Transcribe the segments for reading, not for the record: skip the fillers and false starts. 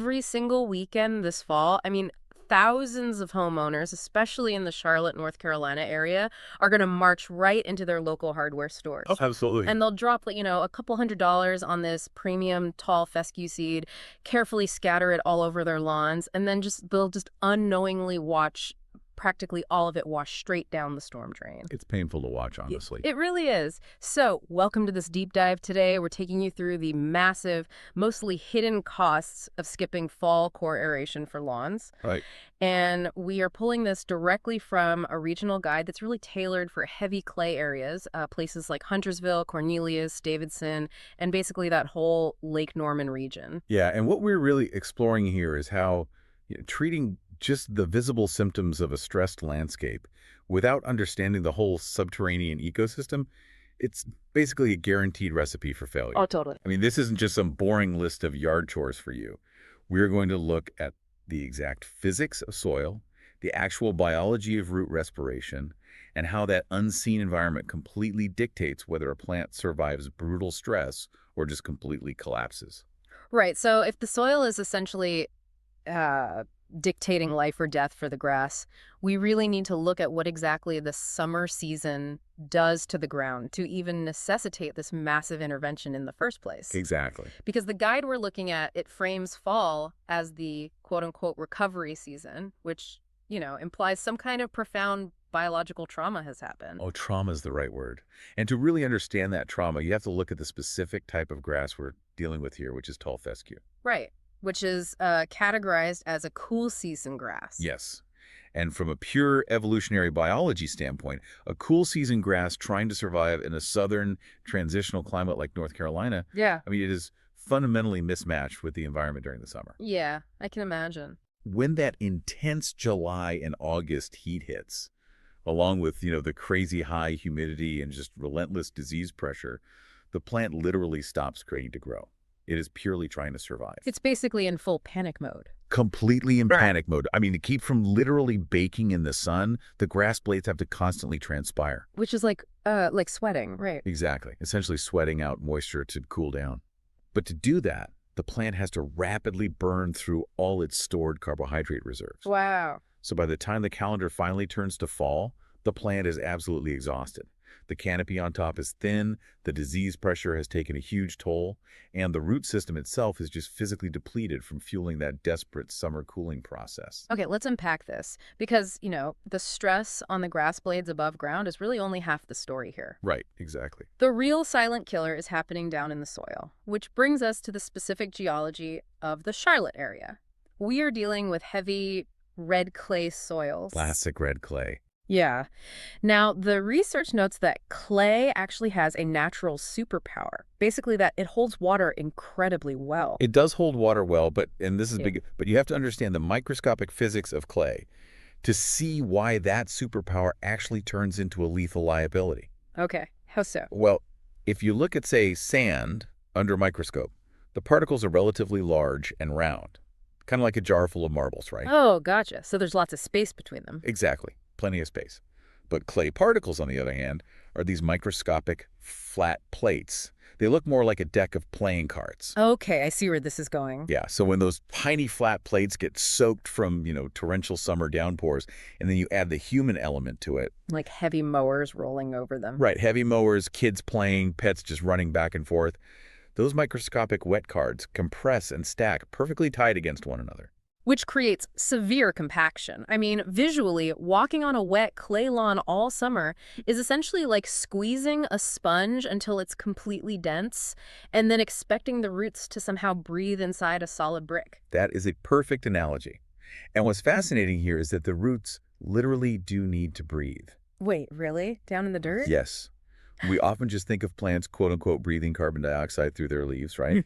every single weekend this fall, I mean, thousands of homeowners, especially in the Charlotte, North Carolina area, are going to march right into their local hardware Oh, stores. absolutely. And they'll drop, like, a couple $100s on this premium tall fescue seed, carefully scatter it all over their lawns, and then they'll just unknowingly watch practically all of it wash straight down the storm drain. It's painful to watch, It honestly. it really is. So, welcome to this deep dive today. We're taking you through the massive, mostly hidden costs of skipping fall core aeration for lawns. Right. And we are pulling this directly from a regional guide that's really tailored for heavy clay areas, places like Huntersville, Cornelius, Davidson, and basically that whole Lake Norman region. Yeah, and what we're really exploring here is how treating just the visible symptoms of a stressed landscape without understanding the whole subterranean ecosystem, it's basically a guaranteed recipe for Oh, failure. totally. I mean, this isn't just some boring list of yard chores for you. We're going to look at the exact physics of soil, the actual biology of root respiration, and how that unseen environment completely dictates whether a plant survives brutal stress or just completely collapses. Right. So, if the soil is essentially uh, dictating life or death for the grass, we really need to look at what exactly the summer season does to the ground to even necessitate this massive intervention in the first place. Exactly. Because the guide we're looking at, it frames fall as the quote unquote recovery season, which, implies some kind of profound biological trauma has happened. Oh, trauma is the right word. And to really understand that trauma, you have to look at the specific type of grass we're dealing with here, which is tall fescue. Right. Which is categorized as a cool season grass. Yes. And from a pure evolutionary biology standpoint, a cool season grass trying to survive in a southern transitional climate like North Carolina, Yeah. I mean, it is fundamentally mismatched with the environment during the summer. Yeah, I can imagine. When that intense July and August heat hits, along with, the crazy high humidity and just relentless disease pressure, the plant literally stops creating to grow. It is purely trying to survive. It's basically in full panic mode. Completely in Right. panic mode. I mean, to keep from literally baking in the sun, the grass blades have to constantly transpire. Which is like sweating, right? Exactly. Essentially sweating out moisture to cool down. But to do that, the plant has to rapidly burn through all its stored carbohydrate reserves. Wow. So by the time the calendar finally turns to fall, the plant is absolutely exhausted. The canopy on top is thin, the disease pressure has taken a huge toll, and the root system itself is just physically depleted from fueling that desperate summer cooling process. Okay, let's unpack this because, the stress on the grass blades above ground is really only half the story here. Right, exactly. The real silent killer is happening down in the soil, which brings us to the specific geology of the Charlotte area. We are dealing with heavy red clay soils. Classic red clay. Yeah. Now, the research notes that clay actually has a natural superpower. Basically, that it holds water incredibly well. It does hold water well, and this is Yeah. big, but you have to understand the microscopic physics of clay to see why that superpower actually turns into a lethal liability. Okay, how so? Well, if you look at, say, sand under a microscope, the particles are relatively large and round, kind of like a jar full of marbles, right? Oh, gotcha. So there's lots of space between them. Exactly. Plenty of space. But clay particles, on the other hand, are these microscopic flat plates. They look more like a deck of playing cards. Okay, I see where this is going. Yeah, so when those tiny flat plates get soaked from, torrential summer downpours, and then you add the human element to it. Like heavy mowers rolling over them. Right, heavy mowers, kids playing, pets just running back and forth. Those microscopic wet cards compress and stack perfectly tight against one another. Which creates severe compaction. I mean, visually, walking on a wet clay lawn all summer is essentially like squeezing a sponge until it's completely dense and then expecting the roots to somehow breathe inside a solid brick. That is a perfect analogy. And what's fascinating here is that the roots literally do need to breathe. Wait, really? Down in the dirt? Yes. We often just think of plants, quote unquote, breathing carbon dioxide through their leaves, right?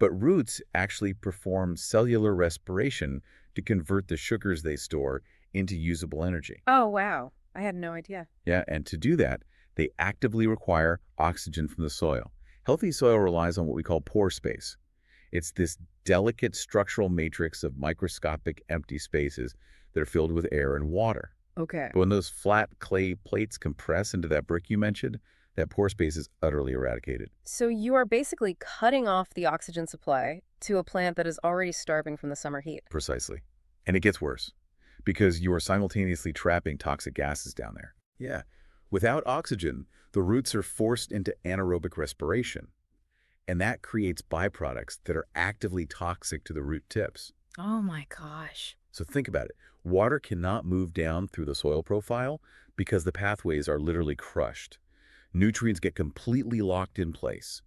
But roots actually perform cellular respiration to convert the sugars they store into usable energy. Oh, wow. I had no idea. Yeah, and to do that, they actively require oxygen from the soil. Healthy soil relies on what we call pore space. It's this delicate structural matrix of microscopic empty spaces that are filled with air and water. Okay. But when those flat clay plates compress into that brick you mentioned, That pore space is utterly eradicated. So you are basically cutting off the oxygen supply to a plant that is already starving from the summer heat. Precisely. And it gets worse, because you are simultaneously trapping toxic gases down there. Yeah. Without oxygen, the roots are forced into anaerobic respiration, and that creates byproducts that are actively toxic to the root tips. Oh my gosh. So think about it. Water cannot move down through the soil profile because the pathways are literally crushed. Nutrients get completely locked in place.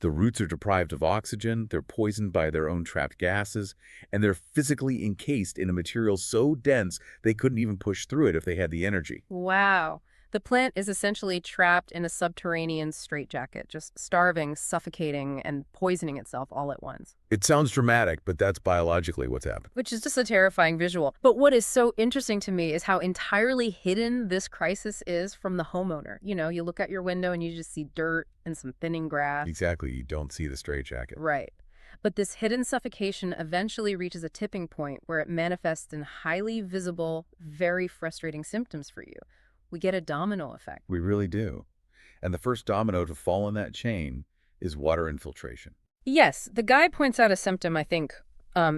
The roots are deprived of oxygen, they're poisoned by their own trapped gases, and they're physically encased in a material so dense they couldn't even push through it if they had the energy. Wow. The plant is essentially trapped in a subterranean straitjacket, just starving, suffocating, and poisoning itself all at once. It sounds dramatic, but that's biologically what's happened. Which is just a terrifying visual. But what is so interesting to me is how entirely hidden this crisis is from the homeowner. You know, you look out your window and you just see dirt and some thinning grass. Exactly, you don't see the straitjacket. Right. But this hidden suffocation eventually reaches a tipping point where it manifests in highly visible, very frustrating symptoms for you. We get a domino effect. We really do. And the first domino to fall in that chain is water infiltration. Yes, the guy points out a symptom I think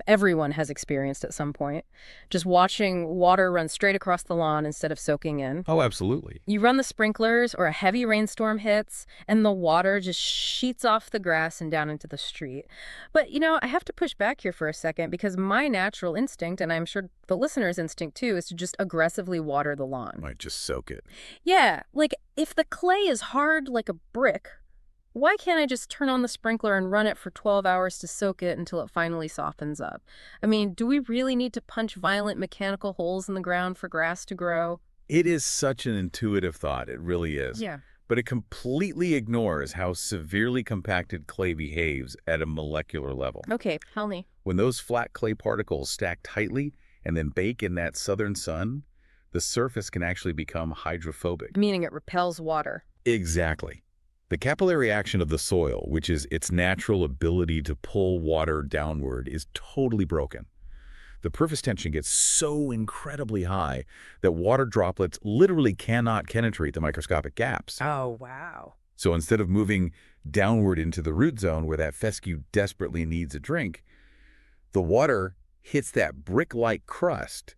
everyone has experienced at some point. Just watching water run straight across the lawn instead of soaking in. Oh, absolutely. You run the sprinklers or a heavy rainstorm hits, and the water just sheets off the grass and down into the street. But, you know, I have to push back here for a second because my natural instinct, and I'm sure the listener's instinct too, is to just aggressively water the lawn. Might just soak it. Yeah, like if the clay is hard like a brick, why can't I just turn on the sprinkler and run it for 12 hours to soak it until it finally softens up? I mean, do we really need to punch violent mechanical holes in the ground for grass to grow? It is such an intuitive thought, it really is. Yeah. But it completely ignores how severely compacted clay behaves at a molecular level. Okay, tell me. When those flat clay particles stack tightly and then bake in that southern sun, the surface can actually become hydrophobic. Meaning it repels water. Exactly. The capillary action of the soil, which is its natural ability to pull water downward, is totally broken. The surface tension gets so incredibly high that water droplets literally cannot penetrate the microscopic gaps. Oh, wow. So instead of moving downward into the root zone where that fescue desperately needs a drink, the water hits that brick-like crust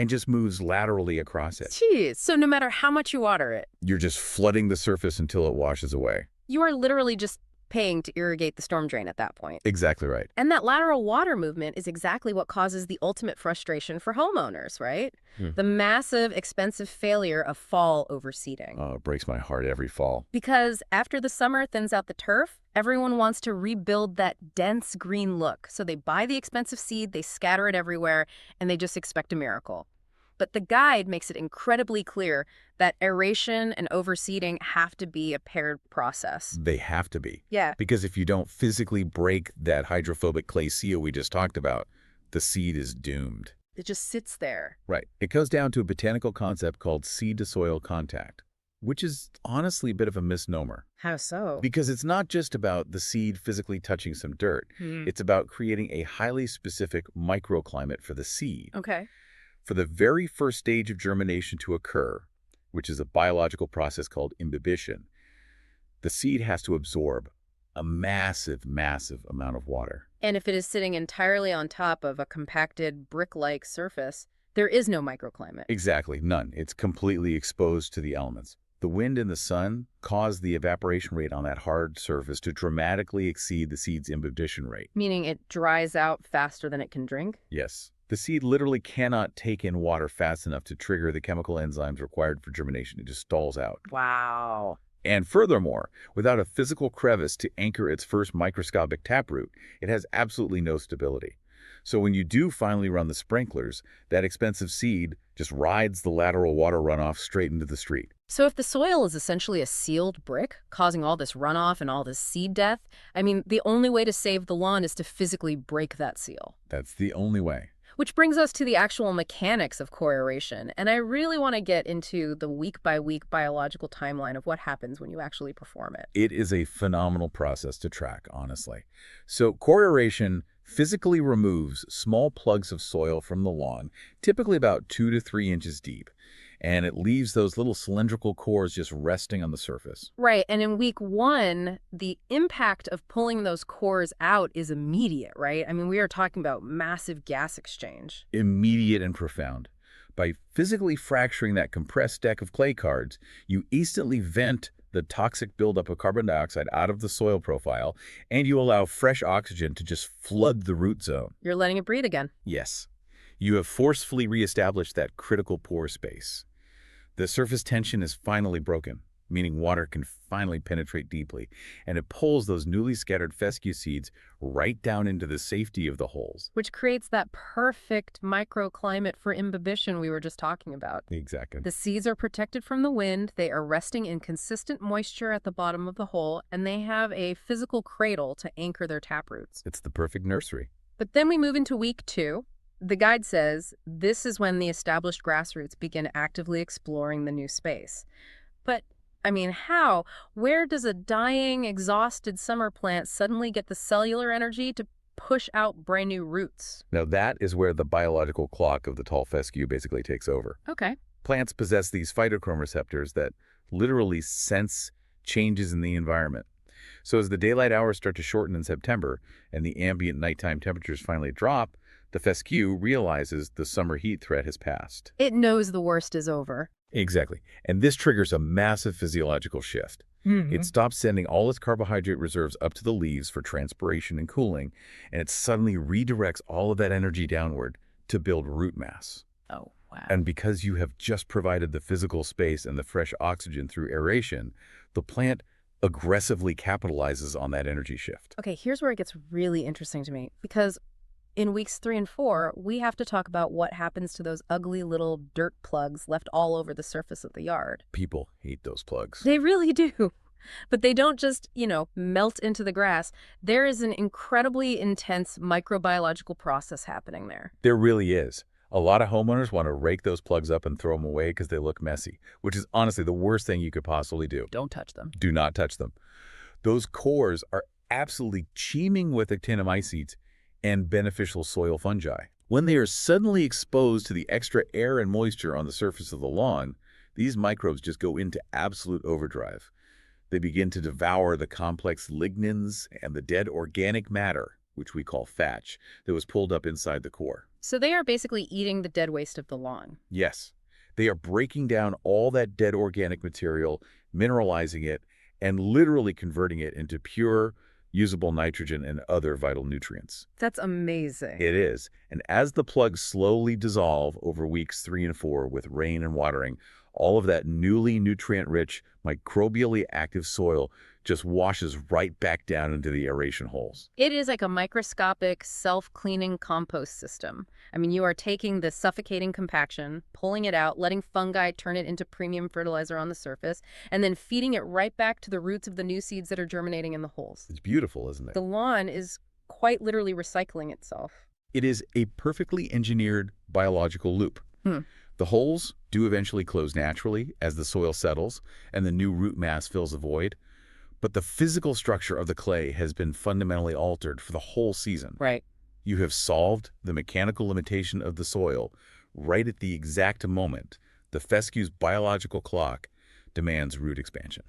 and just moves laterally across it. Jeez, so no matter how much you water it, You're just flooding the surface until it washes away. you are literally just paying to irrigate the storm drain at that point. Exactly right. And that lateral water movement is exactly what causes the ultimate frustration for homeowners, right? The massive, expensive failure of fall overseeding. Oh, it breaks my heart every fall. Because after the summer thins out the turf, everyone wants to rebuild that dense green look. So they buy the expensive seed, they scatter it everywhere, and they just expect a miracle. But the guide makes it incredibly clear that aeration and overseeding have to be a paired process. They have to be. Yeah. Because if you don't physically break that hydrophobic clay seal we just talked about, the seed is doomed. It just sits there. Right. It goes down to a botanical concept called seed-to-soil contact, which is honestly a bit of a misnomer. How so? Because it's not just about the seed physically touching some dirt. It's about creating a highly specific microclimate for the seed. Okay. For the very first stage of germination to occur, which is a biological process called imbibition, the seed has to absorb a massive, massive amount of water. And if it is sitting entirely on top of a compacted brick-like surface, there is no microclimate. Exactly, none. It's completely exposed to the elements. The wind and the sun cause the evaporation rate on that hard surface to dramatically exceed the seed's imbibition rate. Meaning it dries out faster than it can drink? Yes. The seed literally cannot take in water fast enough to trigger the chemical enzymes required for germination. It just stalls out. Wow. And furthermore, without a physical crevice to anchor its first microscopic taproot, it has absolutely no stability. So when you do finally run the sprinklers, that expensive seed just rides the lateral water runoff straight into the street. So if the soil is essentially a sealed brick, causing all this runoff and all this seed death, I mean, the only way to save the lawn is to physically break that seal. That's the only way. Which brings us to the actual mechanics of core aeration. And I really want to get into the week-by-week biological timeline of what happens when you actually perform it. It is a phenomenal process to track, honestly. So core aeration physically removes small plugs of soil from the lawn, typically about 2 to 3 inches deep. and it leaves those little cylindrical cores just resting on the surface. Right, and in week 1, the impact of pulling those cores out is immediate, right? I mean, we are talking about massive gas exchange. Immediate and profound. By physically fracturing that compressed deck of clay cards, you instantly vent the toxic buildup of carbon dioxide out of the soil profile, and you allow fresh oxygen to just flood the root zone. You're letting it breathe again. Yes, you have forcefully reestablished that critical pore space. The surface tension is finally broken, meaning water can finally penetrate deeply, and it pulls those newly scattered fescue seeds right down into the safety of the holes. Which creates that perfect microclimate for imbibition we were just talking about. Exactly. The seeds are protected from the wind, they are resting in consistent moisture at the bottom of the hole, and they have a physical cradle to anchor their taproots. It's the perfect nursery. But then we move into week 2. The guide says this is when the established grassroots begin actively exploring the new space. But I mean, how? Where does a dying, exhausted summer plant suddenly get the cellular energy to push out brand new roots? Now that is where the biological clock of the tall fescue basically takes over. Okay. Plants possess these phytochrome receptors that literally sense changes in the environment. So as the daylight hours start to shorten in September and the ambient nighttime temperatures finally drop, the fescue realizes the summer heat threat has passed. It knows the worst is over. Exactly. And this triggers a massive physiological shift. It stops sending all its carbohydrate reserves up to the leaves for transpiration and cooling, and it suddenly redirects all of that energy downward to build root mass. Oh, wow. And because you have just provided the physical space and the fresh oxygen through aeration, the plant aggressively capitalizes on that energy shift. Okay, here's where it gets really interesting to me, because in weeks 3 and 4, we have to talk about what happens to those ugly little dirt plugs left all over the surface of the yard. People hate those plugs. They really do. But they don't just, melt into the grass. There is an incredibly intense microbiological process happening there. There really is. A lot of homeowners want to rake those plugs up and throw them away because they look messy, which is honestly the worst thing you could possibly do. Don't touch them. Do not touch them. Those cores are absolutely teeming with actinomycetes and beneficial soil fungi. When they are suddenly exposed to the extra air and moisture on the surface of the lawn, these microbes just go into absolute overdrive. They begin to devour the complex lignins and the dead organic matter, which we call thatch, that was pulled up inside the core. So they are basically eating the dead waste of the lawn. Yes, they are breaking down all that dead organic material, mineralizing it, and literally converting it into pure, usable nitrogen and other vital nutrients. That's amazing. It is. And as the plugs slowly dissolve over weeks 3 and 4 with rain and watering, all of that newly nutrient-rich, microbially active soil just washes right back down into the aeration holes. It is like a microscopic, self-cleaning compost system. I mean, you are taking the suffocating compaction, pulling it out, letting fungi turn it into premium fertilizer on the surface, and then feeding it right back to the roots of the new seeds that are germinating in the holes. It's beautiful, isn't it? The lawn is quite literally recycling itself. It is a perfectly engineered biological loop. The holes do eventually close naturally as the soil settles and the new root mass fills the void, but the physical structure of the clay has been fundamentally altered for the whole season. Right. You have solved the mechanical limitation of the soil right at the exact moment the fescue's biological clock demands root expansion.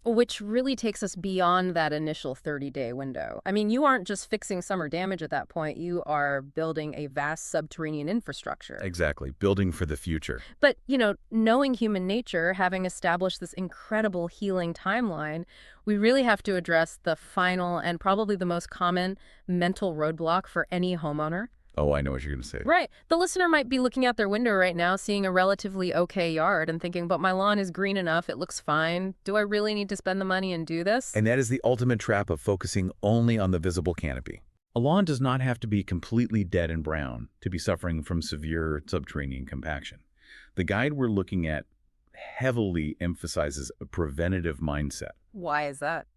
Which really takes us beyond that initial 30-day window. I mean, you aren't just fixing summer damage at that point. You are building a vast subterranean infrastructure. Exactly. Building for the future. But, knowing human nature, having established this incredible healing timeline, we really have to address the final and probably the most common mental roadblock for any homeowner. Oh, I know what you're going to say. Right. The listener might be looking out their window right now, seeing a relatively okay yard and thinking, but my lawn is green enough, it looks fine. Do I really need to spend the money and do this? And that is the ultimate trap of focusing only on the visible canopy. A lawn does not have to be completely dead and brown to be suffering from severe subterranean compaction. The guide we're looking at heavily emphasizes a preventative mindset. Why is that?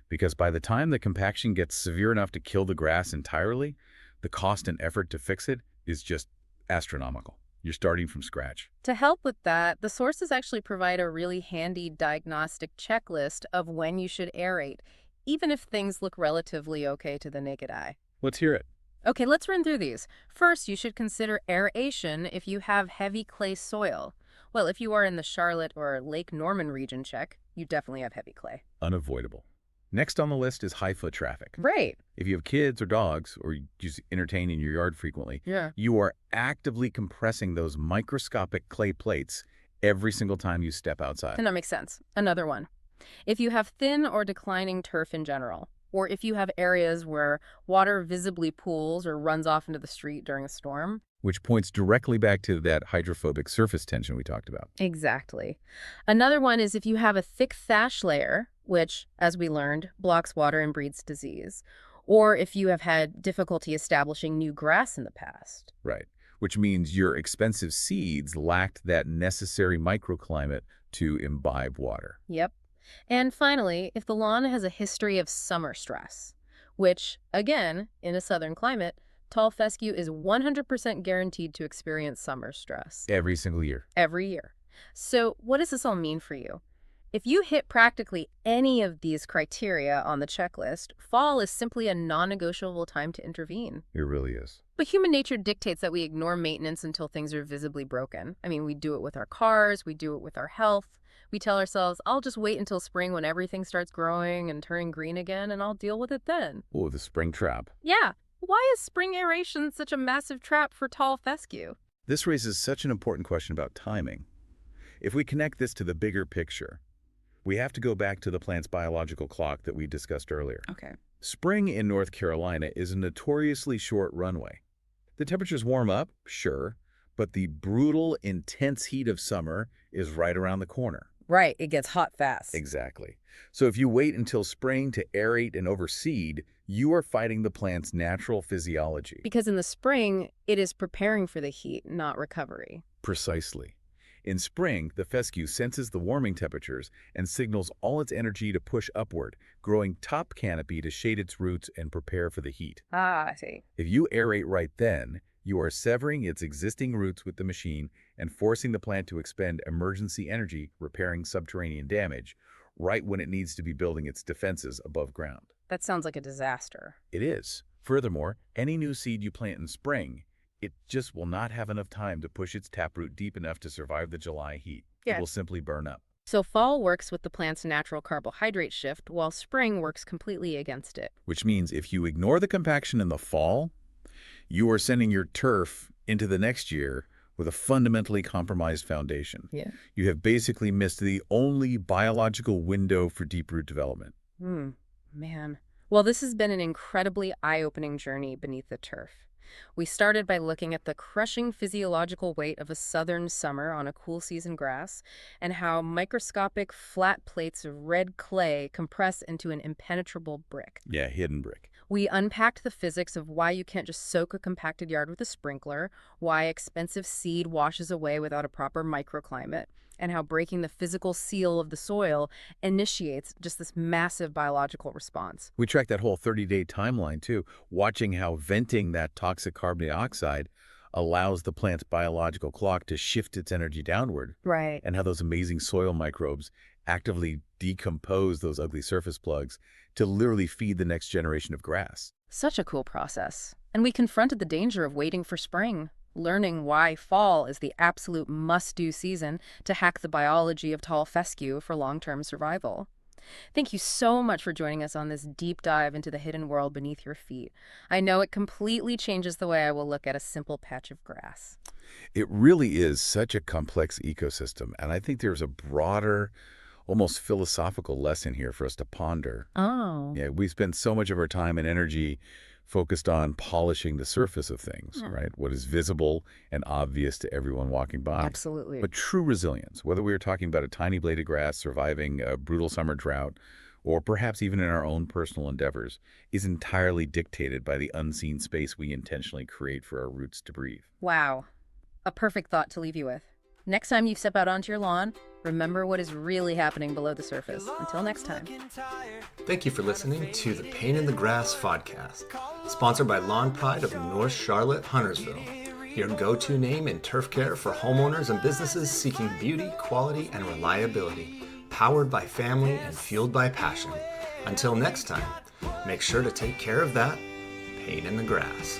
Because by the time the compaction gets severe enough to kill the grass entirely, the cost and effort to fix it is just astronomical. You're starting from scratch. To help with that, the sources actually provide a really handy diagnostic checklist of when you should aerate, even if things look relatively okay to the naked eye. Let's hear it. Okay, let's run through these. First, you should consider aeration if you have heavy clay soil. Well, if you are in the Charlotte or Lake Norman region, check, you definitely have heavy clay. Unavoidable. Next on the list is high foot traffic. Right. If you have kids or dogs, or you just entertain in your yard frequently, Yeah. you are actively compressing those microscopic clay plates every single time you step outside. And that makes sense. Another one. If you have thin or declining turf in general, or if you have areas where water visibly pools or runs off into the street during a storm. Which points directly back to that hydrophobic surface tension we talked about. Exactly. Another one is if you have a thick thatch layer, which, as we learned, blocks water and breeds disease, or if you have had difficulty establishing new grass in the past. Right. Which means your expensive seeds lacked that necessary microclimate to imbibe water. Yep. And finally, if the lawn has a history of summer stress, which, again, in a southern climate, tall fescue is 100% guaranteed to experience summer stress. Every single year. Every year. So what does this all mean for you? If you hit practically any of these criteria on the checklist, fall is simply a non-negotiable time to intervene. It really is. But human nature dictates that we ignore maintenance until things are visibly broken. I mean, we do it with our cars, we do it with our health. We tell ourselves, I'll just wait until spring when everything starts growing and turning green again, and I'll deal with it then. Oh, the spring trap. Yeah. Why is spring aeration such a massive trap for tall fescue? This raises such an important question about timing. If we connect this to the bigger picture, we have to go back to the plant's biological clock that we discussed earlier. Okay. Spring in North Carolina is a notoriously short runway. The temperatures warm up, sure, but the brutal, intense heat of summer is right around the corner. Right, it gets hot fast. Exactly. So if you wait until spring to aerate and overseed, you are fighting the plant's natural physiology. Because in the spring, it is preparing for the heat, not recovery. Precisely. In spring, the fescue senses the warming temperatures and signals all its energy to push upward, growing top canopy to shade its roots and prepare for the heat. Ah, I see. If you aerate right then, you are severing its existing roots with the machine and forcing the plant to expend emergency energy repairing subterranean damage right when it needs to be building its defenses above ground. That sounds like a disaster. It is. Furthermore, any new seed you plant in spring, it just will not have enough time to push its taproot deep enough to survive the July heat. Yeah. It will simply burn up. So fall works with the plant's natural carbohydrate shift, while spring works completely against it. Which means if you ignore the compaction in the fall, you are sending your turf into the next year with a fundamentally compromised foundation. Yeah. You have basically missed the only biological window for deep root development. Man. Well, this has been an incredibly eye-opening journey beneath the turf. We started by looking at the crushing physiological weight of a southern summer on a cool season grass and how microscopic flat plates of red clay compress into an impenetrable brick. Yeah, hidden brick. We unpacked the physics of why you can't just soak a compacted yard with a sprinkler, why expensive seed washes away without a proper microclimate, and how breaking the physical seal of the soil initiates just this massive biological response. We tracked that whole 30-day timeline, too, watching how venting that toxic carbon dioxide allows the plant's biological clock to shift its energy downward, Right. and how those amazing soil microbes actively decompose those ugly surface plugs to literally feed the next generation of grass. Such a cool process. And we confronted the danger of waiting for spring, learning why fall is the absolute must-do season to hack the biology of tall fescue for long-term survival. Thank you so much for joining us on this deep dive into the hidden world beneath your feet. I know it completely changes the way I will look at a simple patch of grass. It really is such a complex ecosystem, and I think there's a broader, almost philosophical lesson here for us to ponder. Oh. Yeah, we spend so much of our time and energy focused on polishing the surface of things, right? What is visible and obvious to everyone walking by. Absolutely. But true resilience, whether we are talking about a tiny blade of grass surviving a brutal summer drought, or perhaps even in our own personal endeavors, is entirely dictated by the unseen space we intentionally create for our roots to breathe. Wow. A perfect thought to leave you with. Next time you step out onto your lawn, remember what is really happening below the surface. Until next time. Thank you for listening to the Pain in the Grass podcast, sponsored by Lawn Pride of North Charlotte, Huntersville, your go-to name in turf care for homeowners and businesses seeking beauty, quality, and reliability, powered by family and fueled by passion. Until next time, make sure to take care of that pain in the grass.